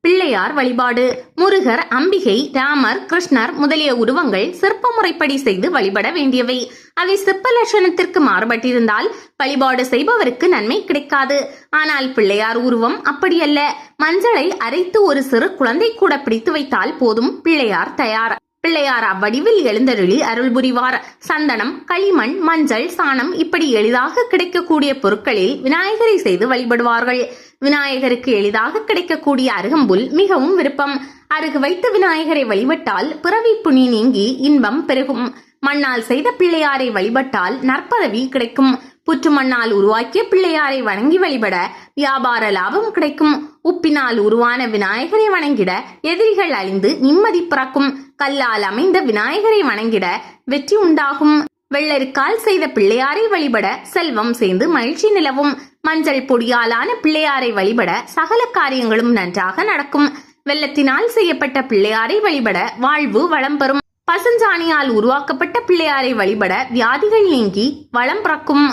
பிள்ளையார் வழிபாடு. முருகர், அம்பிகை, ராமர், கிருஷ்ணர் முதலிய உருவங்கள் சிற்ப முறைப்படி செய்து வழிபட வேண்டியவை. அவை சிற்ப லட்சணத்திற்கு மாறுபட்டிருந்தால் வழிபாடு செய்பவருக்கு நன்மை கிடைக்காது. ஆனால் பிள்ளையார் உருவம் அப்படியல்ல. மஞ்சளை அரைத்து ஒரு சிறு குழந்தை கூட பிடித்து வைத்தால் போதும், பிள்ளையார் தயார். பிள்ளையார் அவ்வடிவில் எழுந்தருளி அருள் புரிவார். சந்தனம், களிமண், மஞ்சள், சாணம் இப்படி எளிதாக கிடைக்கக்கூடிய பொருட்களில் விநாயகரை செய்து வழிபடுவார்கள். விநாயகருக்கு எளிதாக கிடைக்கக்கூடிய அருகம்புல் மிகவும் விருப்பம். அருகு வைத்து விநாயகரை வழிபட்டால் பிறவி புனி நீங்கி இன்பம் பெருகும். மண்ணால் செய்த பிள்ளையாரை வழிபட்டால் நற்பதவி கிடைக்கும். புற்று மண்ணால் உருவாக்கிய பிள்ளையாரை வணங்கி வழிபட வியாபார லாபம் கிடைக்கும். உப்பினால் உருவான விநாயகரை வணங்கிட எதிரிகள் அழிந்து நிம்மதி பிறக்கும். கல்லால் அமைந்த விநாயகரை வணங்கிட வெற்றி உண்டாகும். வெள்ளரிக்கால் செய்த பிள்ளையாரை வழிபட செல்வம் சேர்ந்து மகிழ்ச்சி நிலவும். மஞ்சள் பொடியாலான பிள்ளையாரை வழிபட சகல காரியங்களும் நன்றாக நடக்கும். வெள்ளத்தினால் செய்யப்பட்ட பிள்ளையாரை வழிபட வாழ்வு வளம் பெறும். பசுஞ்சாணியால் உருவாக்கப்பட்ட பிள்ளையாரை வழிபட வியாதிகள் நீங்கி வளம் பிறக்கும்.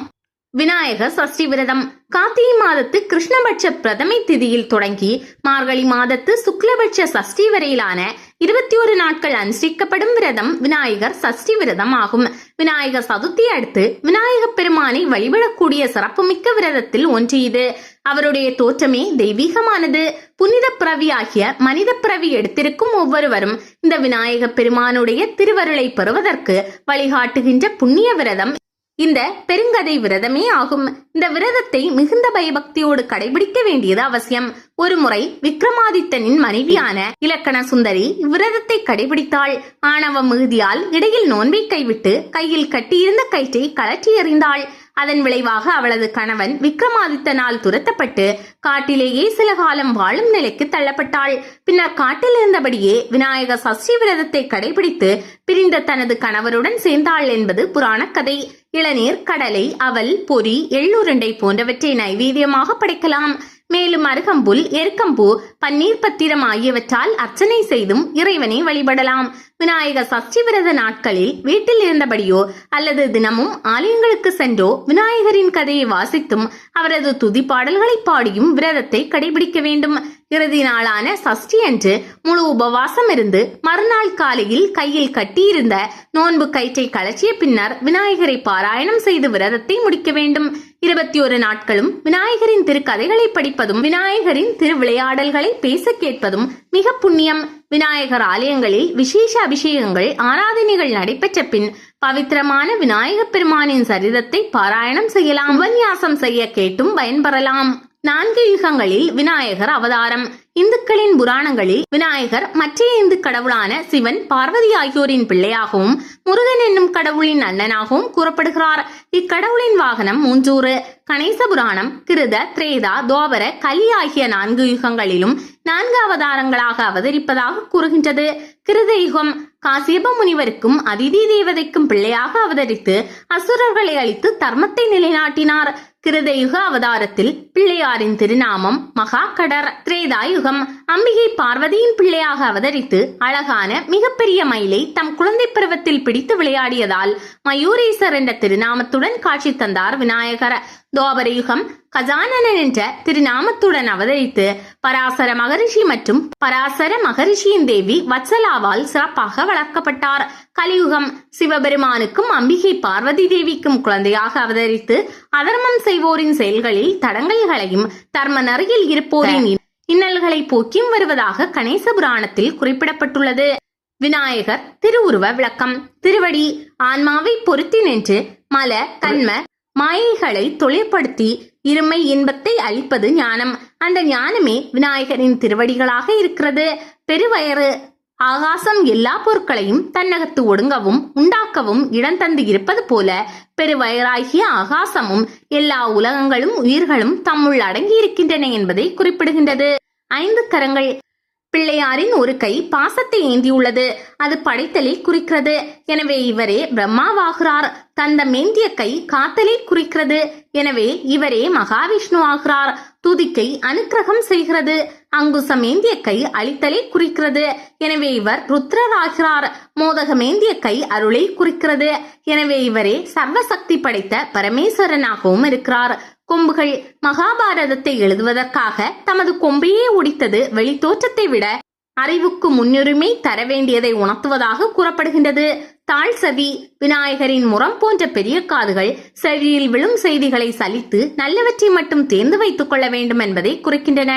விநாயகர் சஷ்டி விரதம். கார்த்திகை மாதத்து கிருஷ்ணபட்ச பிரதமை திதியில் தொடங்கி மார்கழி மாதத்து சுக்லபட்ச சஷ்டி வரையிலான 21 நாட்கள் அனுஷ்டிக்கப்படும் விரதம் விநாயகர் சஷ்டி விரதம் ஆகும். விநாயகர் சதுர்த்தி அடுத்து விநாயகப் பெருமானை வழிபடக்கூடிய சிறப்புமிக்க விரதத்தில் ஒன்று இது. அவருடைய தோற்றமே தெய்வீகமானது. புனித பிறவியாகிய மனித பிறவி எடுத்திருக்கும் ஒவ்வொருவரும் இந்த விநாயக பெருமானுடைய திருவருளை பெறுவதற்கு வழிகாட்டுகின்ற புண்ணிய விரதம் இந்த பெருங்கதை விரதமே ஆகும். இந்த விரதத்தை மிகுந்த பயபக்தியோடு கடைபிடிக்க வேண்டியது அவசியம். ஒருமுறை விக்ரமாதித்தனின் மனைவியான இலக்கண சுந்தரி இவ்விரதத்தை கடைபிடித்தாள். ஆணவ மிகுதியால் இடையில் நோன்பை கைவிட்டு கையில் கட்டியிருந்த கயிற்றை கழற்றி எறிந்தாள். அதன் விளைவாக அவளது கணவன் விக்ரமாதித்தனால் துரத்தப்பட்டு காட்டிலேயே சில காலம் வாழும் நிலைக்கு தள்ளப்பட்டாள். பின்னர் காட்டில் இருந்தபடியே விநாயக சஷ்டி விரதத்தை கடைபிடித்து பிரிந்த தனது கணவருடன் சேர்ந்தாள் என்பது புராண கதை. இளநீர், கடலை, அவல், பொரி, எள்ளுருண்டை போன்றவற்றை நைவேத்தியமாக படைக்கலாம். மேலும் அருகம்புல், எருக்கம்பூ, பன்னீர் பத்திரம் ஆகியவற்றால் அர்ச்சனை செய்தும் இறைவனை வழிபடலாம். விநாயக சஷ்டி விரத நாட்களில் வீட்டில் இருந்தபடியோ அல்லது தினமும் ஆலயங்களுக்கு சென்றோ விநாயகரின் கதையை வாசித்தும் அவரது துதி பாடல்களை பாடியும் விரதத்தை கடைபிடிக்க வேண்டும். இறுதி நாளான சஷ்டி அன்று முழு உபவாசம் இருந்து மறுநாள் காலையில் கையில் கட்டியிருந்த நோன்பு கயிற்றை கழற்றிய பின்னர் விநாயகரை பாராயணம் செய்து விரதத்தை முடிக்க வேண்டும். 21 நாட்களும் விநாயகரின் திருக்கதைகளை படிப்பதும் விநாயகரின் திருவிளையாடல்களை பேச கேட்பதும் மிக புண்ணியம். விநாயகர் ஆலயங்களில் விசேஷ அபிஷேகங்கள், ஆராதனைகள் நடைபெற்ற பின் பவித்திரமான விநாயகப் பெருமானின் சரிதத்தை பாராயணம் செய்யலாம். உபன்யாசம் செய்ய கேட்டும் பயன்பெறலாம். 4 யுகங்களில் விநாயகர் அவதாரம். இந்துக்களின் புராணங்களில் விநாயகர் மற்றைய இந்து கடவுளான சிவன், பார்வதி ஆகியோரின் பிள்ளையாகவும் முருகன் என்னும் கடவுளின் அண்ணனாகவும் கூறப்படுகிறார். இக்கடவுளின் வாகனம் மூஞ்சூறு. கணேச புராணம் கிருத, திரேதா, துவாபர, கலி ஆகிய 4 யுகங்களிலும் 4 அவதாரங்களாக அவதரிப்பதாக கூறுகின்றது. கிருத யுகம் காசியப முனிவருக்கும் அதிதி தேவதைக்கும் பிள்ளையாக அவதரித்து அசுரர்களை அழித்து தர்மத்தை நிலைநாட்டினார். கிருதயுக அவதாரத்தில் பிள்ளையாரின் திருநாமம் மகாகடர். திரேதாயுகம் அம்பிகை பார்வதியின் பிள்ளையாக அவதரித்து அழகான மிகப்பெரிய மயிலை தம் குழந்தை பருவத்தில் பிடித்து விளையாடியதால் மயூரேசர் என்ற திருநாமத்துடன் காட்சி தந்தார் விநாயகர். துவாபர யுகம் கஜானனன் என்ற திருநாமத்துடன் அவதரித்து பராசர மகரிஷி மற்றும் பராசர மகரிஷியின் தேவி வத்சலாவால் சிறப்பாக வளர்க்கப்பட்டார். கலியுகம் சிவபெருமானுக்கும் அம்பிகை பார்வதி தேவிக்கும் குழந்தையாக அவதரித்து அதர்மம் செய்வோரின் செயல்களில் தடங்கல்களையும் தர்ம நெறியில் இருப்போரின் இன்னல்களை போக்கியும் வருவதாக கணேச புராணத்தில் குறிப்பிடப்பட்டுள்ளது. விநாயகர் திருவுருவ விளக்கம். திருவடி ஆன்மாவை பொருத்தி நின்று மல கண்ம மாயைகளை தொழிற்படுத்தி இருமை இன்பத்தை அளிப்பது ஞானம். அந்த ஞானமே விநாயகரின் திருவடிகளாக இருக்கிறது. பெருவயறு ஆகாசம் எல்லா பொருட்களையும் தன்னகத்து ஒடுங்கவும் உண்டாக்கவும் இடம் தந்து இருப்பது போல பெருவயராகிய ஆகாசமும் எல்லா உலகங்களும் உயிர்களும் தம்முள் அடங்கி இருக்கின்றன என்பதை குறிப்பிடுகின்றது. 5 கரங்கள். பிள்ளையாரின் ஒரு கை பாசத்தை ஏந்தியுள்ளது. அது படைத்தலை குறிக்கிறது. எனவே இவரே பிரம்மாவாகிறார். தந்தம் ஏந்திய கை காத்தலை குறிக்கிறது. எனவே இவரே மகாவிஷ்ணு ஆகிறார். துதிக்கை அனுக்கிரகம் செய்கிறது. அங்குசம் ஏந்திய கை அழித்தலை குறிக்கிறது. எனவே இவர் ருத்ரராகிறார். மோதகமேந்திய கை அருளை குறிக்கிறது. எனவே இவரே சர்வசக்தி படைத்த பரமேஸ்வரனாகவும் இருக்கிறார். கொம்புகள். மகாபாரதத்தை எழுதுவதற்காக தமது கொம்பையே ஒடித்தது வெளி தோற்றத்தை விட அறிவுக்கு முன்னுரிமை தர வேண்டியதை உணர்த்துவதாக கூறப்படுகின்றது. தாழ் செவி. விநாயகரின் முரம் போன்ற பெரிய காதுகள் செவியில் விழும் செய்திகளை சலித்து நல்லவற்றை மட்டும் தேர்ந்து வைத்துக் கொள்ள வேண்டும் என்பதை குறிக்கின்றன.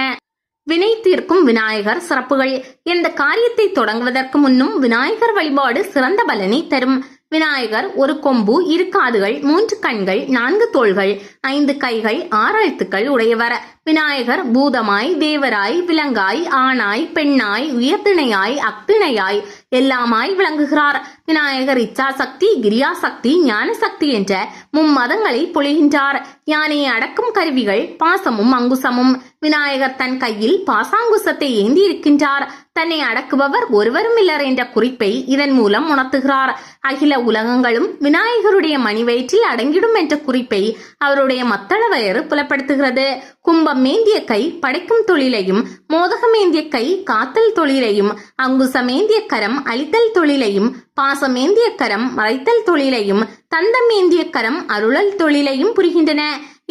வினை தீர்க்கும் விநாயகர் சிறப்புகள். எந்த காரியத்தை தொடங்குவதற்கு முன்னும் விநாயகர் வழிபாடு சிறந்த பலனை தரும். விநாயகர் ஒரு கொம்பு, 2 காதுகள், 3 கண்கள், 4 தோள்கள், 5 கைகள், 6 எழுத்துக்கள் உடையவர். விநாயகர் பூதமாய், தேவராய், விலங்காய், ஆணாய், பெண்ணாய், உயர்திணையாய், அக்திணையாய் எல்லாமாய் விளங்குகிறார். விநாயகர் இச்சா சக்தி, கிரியா சக்தி, ஞான சக்தி என்ற மும்மதங்களை பொழிகின்றார். யானையை அடக்கும் கருவிகள் பாசமும் அங்குசமும். விநாயகர் தன் கையில் பாசாங்குசத்தை ஏந்தி இருக்கின்றார். தன்னை அடக்குபவர் ஒருவரும் இல்லர் என்ற குறிப்பை இதன் மூலம் உணர்த்துகிறார். அகில உலகங்களும் விநாயகருடைய மணிவயிற்றில் அடங்கிடும் என்ற குறிப்பை அவருடைய மத்தள வயறு புலப்படுத்துகிறது. கும்பம் மேந்திய கை படைக்கும் தொழிலையும், மோதகமேந்திய கை காத்தல் தொழிலையும், அங்குசமேந்திய கரம் அழித்தல் தொழிலையும், பாசமேந்திய கரம் மறைத்தல் தொழிலையும், தந்தமேந்திய கரம் அருளல் தொழிலையும் புரிகின்றன.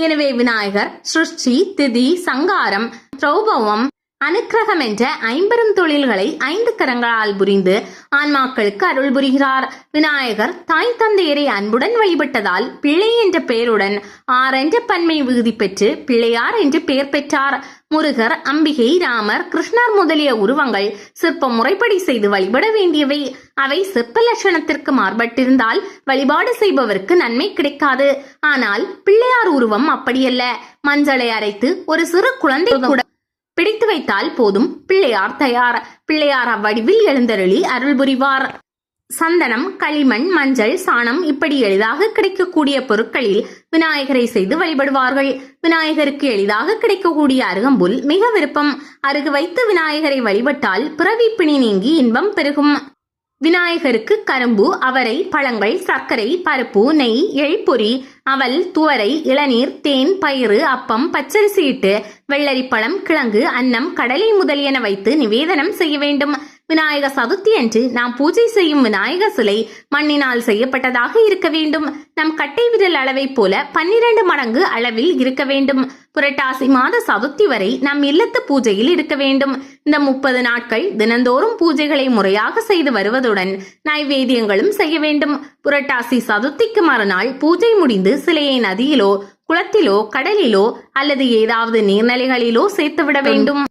எனவே விநாயகர் சிருஷ்டி, திதி, சங்காரம், திரௌபவம், அனுக்கிரகம் என்ற 50 தொழில்களை 5 கரங்களால் புரிந்து ஆன்மாக்களுக்கு அருள் புரிகிறார். விநாயகர் தாய் தந்தையரை அன்புடன் வழிபட்டதால் பிள்ளை என்ற பெயருடன் 6 என்ற பன்மை விகுதி பெற்று பிள்ளையார் என்று பெயர் பெற்றார். முருகர், அம்பிகை, ராமர், கிருஷ்ணர் முதலிய உருவங்கள் சிற்ப முறைப்படி செய்து வழிபட வேண்டியவை. அவை சிற்ப லட்சணத்திற்கு மாறுபட்டிருந்தால் வழிபாடு செய்பவருக்கு நன்மை கிடைக்காது. ஆனால் பிள்ளையார் உருவம் அப்படியல்ல. மஞ்சளை அரைத்து ஒரு சிறு குழந்தை கூட பிடித்து வைத்தால் போதும், பிள்ளையார் தயார். பிள்ளையார் அவ்வடிவில் எழுந்தருளி அருள் புரிவார். சந்தனம், களிமண், மஞ்சள், சாணம் இப்படி எளிதாக கிடைக்கக்கூடிய பொருட்களில் விநாயகரை செய்து வழிபடுவார்கள். விநாயகருக்கு எளிதாக கிடைக்கக்கூடிய அருகம்புல் மிக விருப்பம். அருகு வைத்து விநாயகரை வழிபட்டால் பிறவி பிணி நீங்கி இன்பம் பெருகும். விநாயகருக்கு கரும்பு, அவரை, பழங்கள், சர்க்கரை, பருப்பு, நெய், எள்பொரி, அவல், துவரை, இளநீர், தேன், பயிறு, அப்பம், பச்சரிசி இட்டு வெள்ளரிப்பழம், கிழங்கு, அன்னம், கடலை முதலியன வைத்து நிவேதனம் செய்ய வேண்டும். விநாயகர் சதுர்த்தி அன்று நாம் பூஜை செய்யும் விநாயகர் சிலை மண்ணினால் செய்யப்பட்டதாக இருக்க வேண்டும். நம் கட்டை விரல் அளவை போல 12 மடங்கு அளவில் இருக்க வேண்டும். புரட்டாசி மாத சதுர்த்தி வரை நம் இல்லத்து பூஜையில் இருக்க வேண்டும். இந்த 30 நாட்கள் தினந்தோறும் பூஜைகளை முறையாக செய்து வருவதுடன் நைவேத்தியங்களும் செய்ய வேண்டும். புரட்டாசி சதுர்த்திக்கு மறுநாள் பூஜை முடிந்து சிலையை நதியிலோ, குளத்திலோ, கடலிலோ அல்லது ஏதாவது நீர்நிலைகளிலோ சேர்த்துவிட வேண்டும்.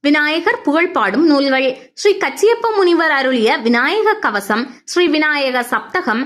விநாயகர் புகழ் பாடும் நூல்கள். ஸ்ரீ கச்சியப்ப முனிவர் அருளிய விநாயக கவசம், ஸ்ரீ விநாயக சப்தகம்,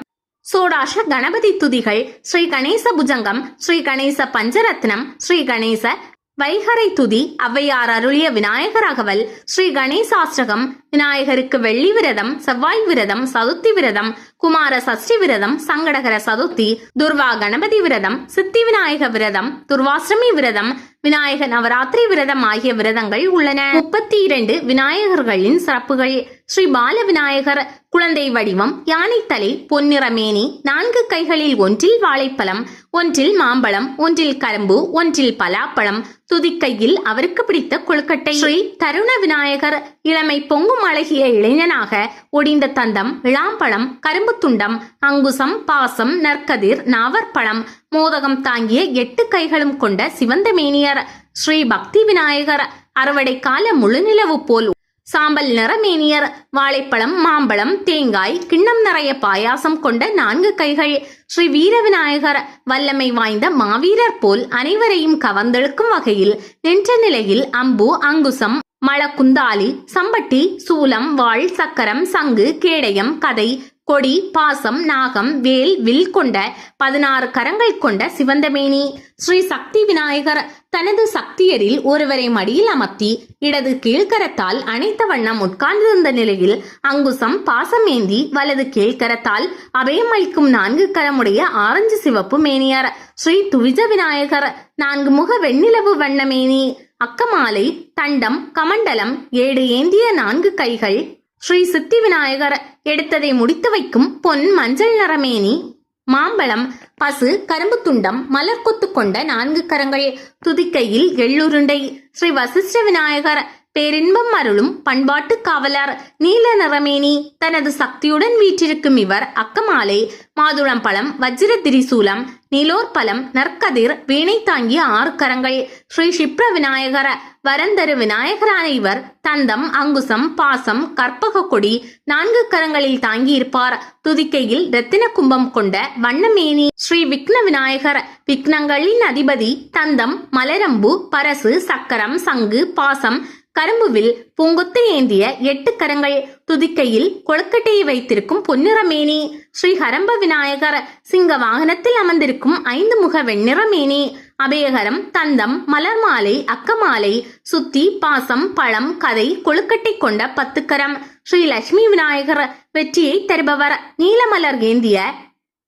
சோடாஷ கணபதி துதிகள், ஸ்ரீ கணேச புஜங்கம், ஸ்ரீ கணேச பஞ்சரத்னம், ஸ்ரீ கணேச வைகரை துதி, ஔவையார் அருளிய விநாயகர் அகவல், ஸ்ரீ கணேசாஷ்டகம், விநாயகருக்கு வெள்ளி விரதம், செவ்வாய் விரதம், சதுர்த்தி விரதம், குமார சஷ்டி விரதம், சங்கடகர சதுர்த்தி, துர்வா கணபதி விரதம், சித்தி விநாயக விரதம், துர்வாசிரமி விரதம், விநாயக நவராத்திரி விரதம் ஆகிய விரதங்கள் உள்ளன. 32 விநாயகர்களின் சிறப்புகள். ஸ்ரீ பால விநாயகர் குழந்தை வடிவம், யானை தலை, பொன்னிற மேனி, 4 கைகளில் ஒன்றில் வாழைப்பழம், ஒன்றில் மாம்பழம், ஒன்றில் கரும்பு, ஒன்றில் பலாப்பழம், துதிக்கையில் அவருக்கு பிடித்த கொழுக்கட்டை. ஸ்ரீ தருண விநாயகர் இளமை பொங்கும் அழகிய இளைஞனாக ஒடிந்த தந்தம், இளாம்பழம், கரும்பு துண்டம், அங்குசம், பாசம், நற்கதிர், நாவற்பழம், மோதகம் தாங்கிய 8 கைகளும் கொண்ட சிவந்த மேனியர். ஸ்ரீ பக்தி விநாயகர் அறுவடை கால முழுநிலவு போல் சாம்பல் நிறமேனியர். வாழைப்பழம், மாம்பழம், தேங்காய், கிண்ணம் நிறைய பாயாசம் கொண்ட 4 கைகள். ஸ்ரீ வீர விநாயகர் வல்லமை வாய்ந்த மாவீரர் போல் அனைவரையும் கவர்ந்தெழுக்கும் வகையில் நின்ற நிலையில் அம்பு, அங்குசம், மளக்குந்தாலி, சம்பட்டி, சூலம், வாள், சக்கரம், சங்கு, கேடயம், கதை, கொடி, பாசம், நாகம், வேல், வில் கொண்ட 16 கரங்கள் கொண்ட சிவந்தமேனி. ஸ்ரீ சக்தி விநாயகர் தனது சக்தியரில் ஒருவரை மடியில் அமர்த்தி இடது கீழ்கரத்தால் அணைத்த வண்ணம் உட்கார்ந்திருந்த நிலையில் அங்குசம் பாசம் ஏந்தி வலது கீழ்கரத்தால் அபயமளிக்கும் 4 கரமுடைய ஆரஞ்சு சிவப்பு மேனியர். ஸ்ரீ துவிஜ விநாயகர் 4 முக வெண்ணிலவு வண்ணமேனி, அக்கமாலை, தண்டம், கமண்டலம், 7 ஏந்திய 4 கைகள். ஸ்ரீ சித்தி விநாயகர் எடுத்ததை முடித்து வைக்கும் பொன் மஞ்சள் நிறமேனி, மாம்பழம், பசு, கரும்பு துண்டம், மலர் கொத்து கொண்ட 4 கரங்கள், துதிக்கையில் எள்ளுருண்டை. ஸ்ரீ வசிஷ்ட விநாயகர் பேரின்பம் அருளும் பண்பாட்டு காவலர். நீல நிறமேனி. தனது சக்தியுடன் வீற்றிருக்கும் இவர் அக்கமாலை, மாதுளம்பழம், வஜ்ர திரிசூலம், நீலோற்பலம், நற்கதிர், வீணை தாங்கிய 6 கரங்கள். ஸ்ரீ சிப்ர விநாயகர வரந்தரு விநாயகரான இவர் தந்தம், அங்குசம், பாசம், கற்பக கொடி 4 கரங்களில் தாங்கியிருப்பார். துதிக்கையில் ரத்தின கும்பம் கொண்ட வண்ணமேனி. ஸ்ரீ விக்ன விநாயகர் விக்னங்களின் அதிபதி. தந்தம், மலரம்பு, பரசு, சக்கரம், சங்கு, பாசம், கரும்புவில் பூங்கொத்து ஏந்திய 8 கரங்கள். துதிக்கையில் கொழுக்கட்டையை வைத்திருக்கும் பொன்னிறமேனி. ஸ்ரீ ஹரம்ப விநாயகர் சிங்க வாகனத்தில் அமர்ந்திருக்கும் 5 முக வெண்ணிறமேனி. அபயகரம், தந்தம், மலர் மாலை, அக்கமாலை, சுத்தி, பாசம், பழம், கதை, கொழுக்கட்டை கொண்ட 10 கரம். ஸ்ரீ லட்சுமி விநாயகர் வெற்றியை தருபவர். நீலமலர் ஏந்திய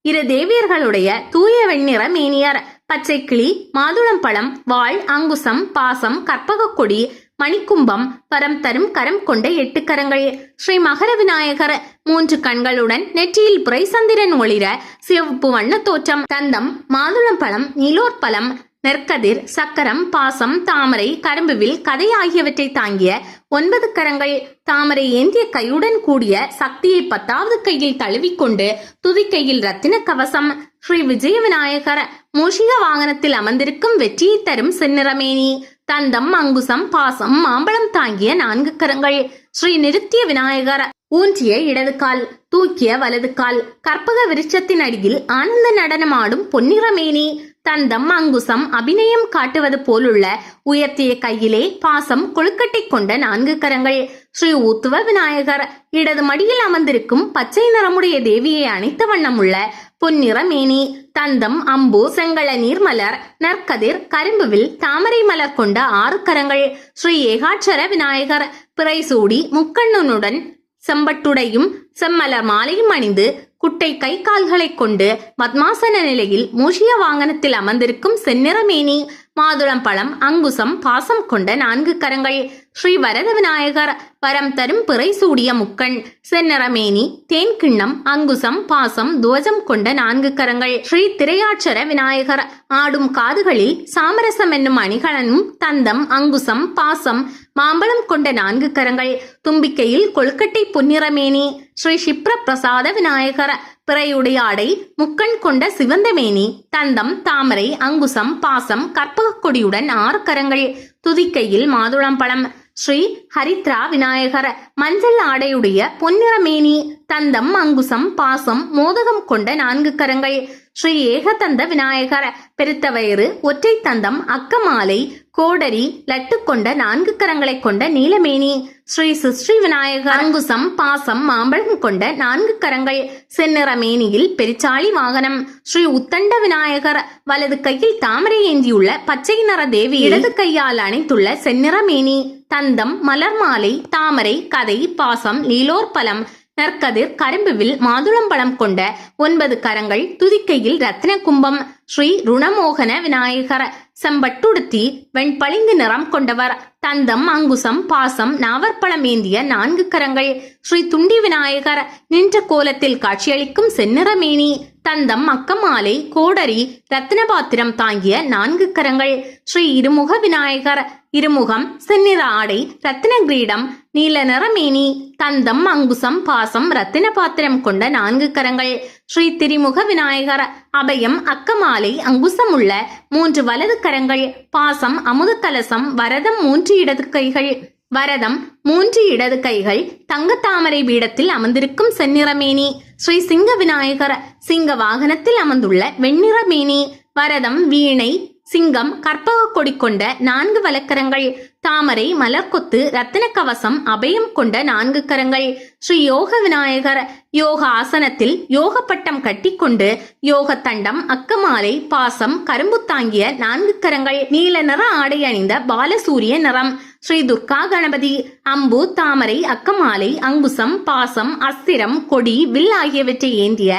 2 தேவியர்களுடைய தூய வெண்ணிற மேனியர். பச்சை கிளி, மாதுளம்பழம், வாள், அங்குசம், பாசம், கற்பக கொடி, மணிக்கும்பம், பரம் தரும் கரம் கொண்ட 8 கரங்கள். ஸ்ரீ மகர விநாயகர் 3 கண்களுடன் நெற்றியில் புரை சந்திரன் ஒளிர சிவப்பு வண்ண தோற்றம். தந்தம், மாதுளம்பழம், நீலோற்பலம், நெற்கதிர், சக்கரம், பாசம், தாமரை, கரும்புவில், கதை ஆகியவற்றை தாங்கிய 9 கரங்கள். தாமரை ஏந்திய கையுடன் கூடிய சக்தியை 10வது கையில் தழுவிக்கொண்டு துதிக்கையில் ரத்தின கவசம். ஸ்ரீ விஜய விநாயகர் மூஷிக வாகனத்தில் அமர்ந்திருக்கும் வெற்றியை தரும் செந்நிறமேனி. தந்தம், அங்குசம், பாசம், மாம்பழம் தாங்கிய 4 கரங்கள். ஸ்ரீ நிருத்திய விநாயகர் ஊன்றிய இடது கால், தூக்கிய வலது கால், கற்பக விருட்சத்தின் அடியில் ஆனந்த நடனமாடும் பொன்னிறமேனி. தந்தம், அங்குசம் அபிநயம் காட்டுவது போலுள்ள உயர்த்திய கையிலே பாசம், கொழுக்கட்டை கொண்ட 4 கரங்கள். ஸ்ரீ ஊத்துவ விநாயகர் இடது மடியில் அமர்ந்திருக்கும் பச்சை நிறமுடைய தேவியை அணைத்த வண்ணமுள்ள பொன்னிற மேனி. தந்தம், அம்பு, செங்கள நீர்மலர், நற்கதிர், கரும்புவில், தாமரை மலர் கொண்ட 6 கரங்கள். ஸ்ரீ ஏகாட்சர விநாயகர் பிறை சூடி முக்கண்ணனுடன் செம்பட்டுடையும் செம்மலர் மாலையும் அணிந்து குட்டை கை கால்களை கொண்டு பத்மாசன நிலையில் மூஷிய வாகனத்தில் அமர்ந்திருக்கும் செந்நிறமேனி. மாதுளம்பழம், அங்குசம், பாசம் கொண்ட 4 கரங்கள். ஸ்ரீ வரத விநாயகர் வரம் தரும் பிறை சூடிய முக்கண், செந்நிறமேனி, தேன் கிண்ணம், அங்குசம், பாசம், துவஜம் கொண்ட 4 கரங்கள். ஸ்ரீ திரையாட்சர விநாயகர் ஆடும் காதுகளில் சாமரசம் என்னும் அணிகலனும். தந்தம், அங்குசம், பாசம், மாம்பழம் கொண்ட 4 கரங்கள். தும்பிக்கையில் கொழுக்கட்டை பொன்னிறமேனி. ஸ்ரீ சிப்ர பிரசாத விநாயகர் பிறையுடைய ஆடை, முக்கண் கொண்ட சிவந்த மேனி. தந்தம், தாமரை, அங்குசம், பாசம், கற்பக கொடியுடன் 6 கரங்கள். துதிக்கையில் மாதுளம்பழம். ஸ்ரீ ஹரித்ரா விநாயகர் மஞ்சள் ஆடையுடைய பொன்னிறமேனி. தந்தம், அங்குசம், பாசம், மோதகம் கொண்ட 4 கரங்கள். ஸ்ரீ ஏகதந்த விநாயகர் பெருத்த வயிறு, ஒற்றை தந்தம், அக்கமாலை, கோடரி, லட்டு கொண்ட 4 கரங்களை கொண்ட நீலமேனி. ஸ்ரீ சுஸ்ரீ விநாயகர் அங்குசம், பாசம், மாம்பழம் கொண்ட 4 கரங்கள். செந்நிறமேனியில் பெருச்சாளி வாகனம். ஸ்ரீ உத்தண்ட விநாயகர் வலது கையில் தாமரை ஏந்தியுள்ள பச்சை நிற தேவி இடது கையால் அணைத்துள்ள செந்நிறமேனி. தந்தம், மலர் மாலை, தாமரை, கதை, பாசம், நீலோற்பலம், நற்கதிர், கரும்புவில், மாதுளம்பழம் கொண்ட 9 கரங்கள். துதிக்கையில் ரத்ன கும்பம். ஸ்ரீ ருணமோகன விநாயகர் செம்பட்டுடுத்தி வெண்பளிங்கு நிறம் கொண்டவர். தந்தம், அங்குசம், பாசம், நாவற்பழம் ஏந்திய 4 கரங்கள். ஸ்ரீ துண்டி விநாயகர் நின்ற கோலத்தில் காட்சியளிக்கும் செந்நிறமேனி. தந்தம், அக்கமாலை, கோடரி, ரத்தின பாத்திரம் தாங்கிய 4 கரங்கள். ஸ்ரீ இருமுக விநாயகர் இருமுகம், செந்நிற ஆடை, ரத்தின கிரீடம், நீல நிறமேனி. தந்தம், அங்குசம், பாசம், ரத்தின பாத்திரம் கொண்ட 4 கரங்கள். ஸ்ரீ திரிமுக விநாயகர் அபயம், அக்கமாலை, அங்குசம் உள்ள 3 வலது கரங்கள். பாசம், அமுத கலசம், வரதம் 3 இடது கைகள். வரதம் 3 இடது கைகள். தங்கத்தாமரை பீடத்தில் அமர்ந்திருக்கும் செந்நிறமேனி. ஸ்ரீ சிங்க விநாயகர் சிங்க வாகனத்தில் அமர்ந்துள்ள வெண்ணிறமேனி. வரதம், வீணை, சிங்கம், கற்பக கொடி கொண்ட 4 வலக்கரங்கள். தாமரை, மலர்கொத்து, ரத்தின கவசம், அபயம் கொண்ட 4 கரங்கள். ஸ்ரீ யோக விநாயகர் யோக ஆசனத்தில் யோக பட்டம் கட்டிக்கொண்டு யோக தண்டம், அக்கமாலை, பாசம், கரும்பு தாங்கிய 4 கரங்கள். நீல நிற ஆடை அணிந்த பாலசூரிய நிறம். ஸ்ரீ துர்கா கணபதி அம்பு, தாமரை, அக்கமாலை, அங்குசம், பாசம், அஸ்திரம், கொடி, வில் ஆகியவற்றை ஏந்திய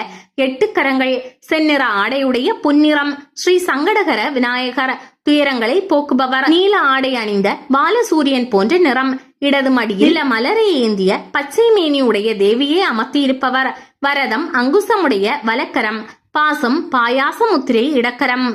8 கரங்கள். செந்நிற ஆடையுடைய பொன்னிறம். ஸ்ரீ சங்கடகர விநாயகர் துயரங்களை போக்குபவர். நீல ஆடை அணிந்த பாலசூரியன் போன்ற நிறம். இடது மடியில் மலரை ஏந்திய பச்சை மேனியுடைய தேவியே அமர்த்தியிருப்பவர். வரதம், அங்குசமுடைய வலக்கரம். பாசம், பாயாச முத்திரை இடக்கரம்.